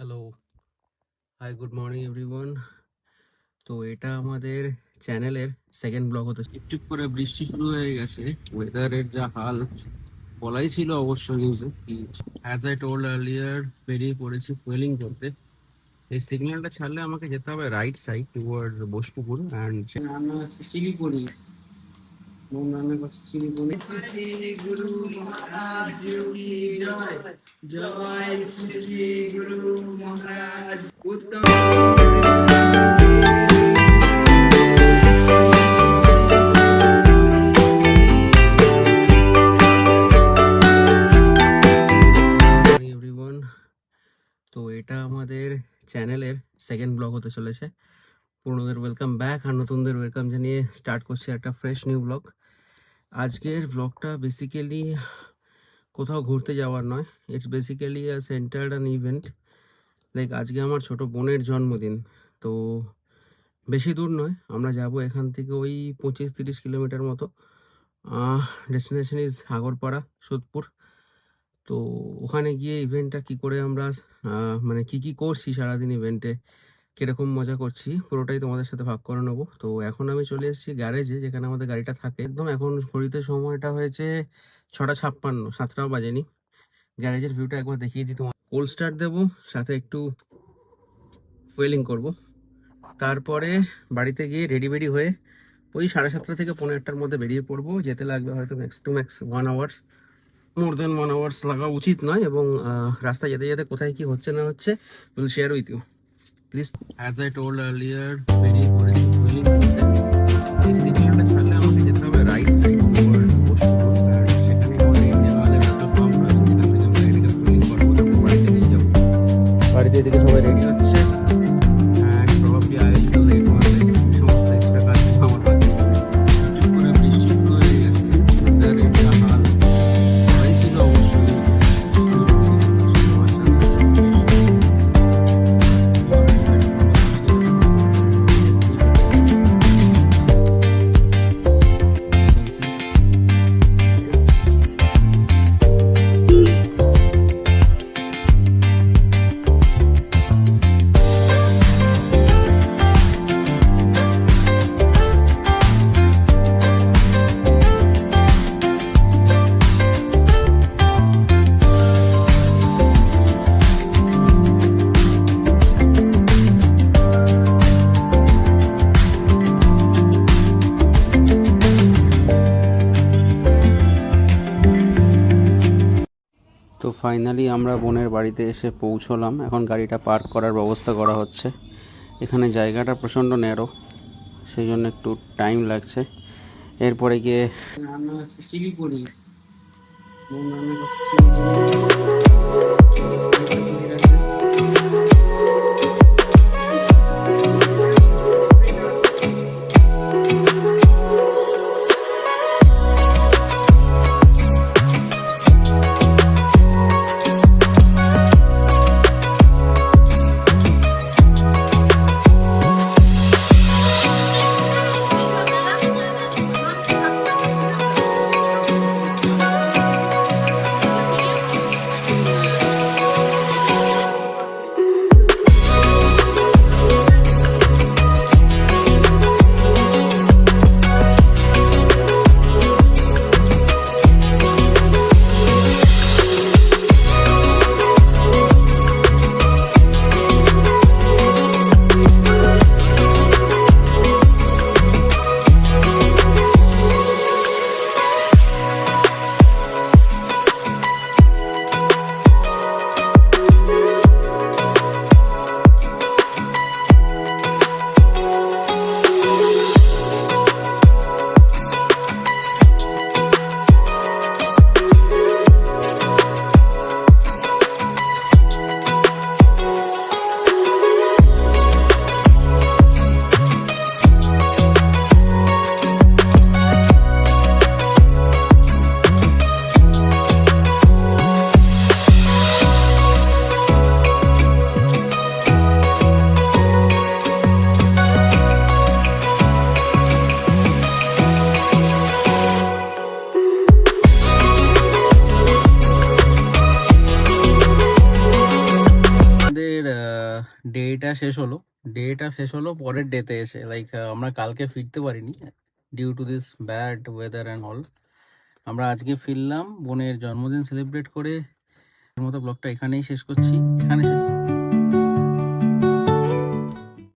Hello, hi, good morning everyone. তো এটা আমাদের চ্যানেলের সেকেন্ড ব্লগ হতে টিপ করে বৃষ্টি শুরু হয়ে গেছে। ওয়েদারের যা হাল বলাই ছিল অবশ্য নিউজে। অ্যাজ আই টোল্ড আর্লিয়ার, বেরিয়ে পড়েছি ফুয়েলিং করতে। এই সিগন্যালটা ছাড়লে আমাকে যেতে হবে right side towards Bosepukur. And রান্না হচ্ছে চিলি পনির। মন রান্না করছে চিলি পনির। শ্রী গুরু মহারাজ কি জয়, জয় শ্রী গুরু মহারাজ। উত্তম এভরিওয়ান। তো এটা আমাদের চ্যানেলের সেকেন্ড ব্লগ হতে চলেছে। পুরনোদের ওয়েলকাম ব্যাক আর নতুনদের ওয়েলকাম জানিয়ে স্টার্ট করছি একটা ফ্রেশ নিউ ব্লগ। আজকের ব্লগটা বেসিক্যালি কোথাও ঘুরতে যাওয়ার নয়, it's basically centred an event. Like আজকে আমার ছোট বোনের জন্মদিন। তো বেশি দূর নয়, আমরা যাব এখান থেকে ওই 25-30 কিলোমিটার মতো। Destination is Agarpara, Sodepur. তো ওখানে গিয়ে ইভেন্টটা কি করে আমরা মানে কি করছি সারাদিন ইভেন্টে, কিরকম মজা করছি, পুরোটাই তোমাদের সাথে ভাগ করে নেবো। তো এখন আমি চলে এসেছি গ্যারেজে, যেখানে আমাদের গাড়িটা থাকে। একদম এখন ঘড়িতে সময়টা হয়েছে 6:56, 7টাও বাজেনি। গ্যারেজের ভিউটা একবার দেখিয়ে দিই তোমার। কোল্ড স্টার্ট দেবো, সাথে একটু ফুয়েলিং করব। তারপরে বাড়িতে গিয়ে রেডি হয়ে ওই 7:30 থেকে 8:45টার মধ্যে বেরিয়ে পড়বো। যেতে লাগবে হয়তো ম্যাক্স টু ম্যাক্স 1 আওয়ার্স, মোর দেন 1 আওয়ার্স লাগা উচিত নয়। এবং রাস্তায় যেতে যেতে কোথায় কি হচ্ছে না হচ্ছে will share with you please. As I told earlier, বেরিয়ে পড়েছি ফুয়েলিং করতে। এই সিগন্যালটা ছাড়লে আমাকে যেতে হবে রাইট সাইড টুয়ার্ডস বোসপুকুর। আর সেখানে আমাদের ইন্ডিয়ান অয়েলের একটা পাম্প আছে, যেখান থেকে আমরা গাড়িটাকে ফুয়েলিং করবো, তারপর বাড়িতে নিয়ে যাবো। বাড়িতে এদিকে সবাই রেডি হচ্ছে। And probably I will late one, সমস্ত এক্সট্রা কাজ আমার বাকি। টিপ করে বৃষ্টি শুরু হয়ে গেছে। ওয়েদারের যা হাল বলাই ছিল অবশ্যই তো ফাইনালি আমরা বোনের বাড়িতে এসে পৌঁছলাম। এখন গাড়িটা পার্ক করার ব্যবস্থা করা হচ্ছে। এখানে জায়গাটা প্রচণ্ড ন্যারো, সেই জন্য একটু টাইম লাগছে। এরপরে গিয়ে রান্না হচ্ছে চিলি পনির। বোন রান্না করছে চিলি পনির আছে। ডেটা শেষ হলো পরের ডেতে এসে, লাইক আমরা কালকে ফিরতে পারিনি due to this bad weather and all. আমরা আজকে ফিরলাম বোনের জন্মদিন সেলিব্রেট করে। এর মতো ব্লগটা এখানেই শেষ করছি।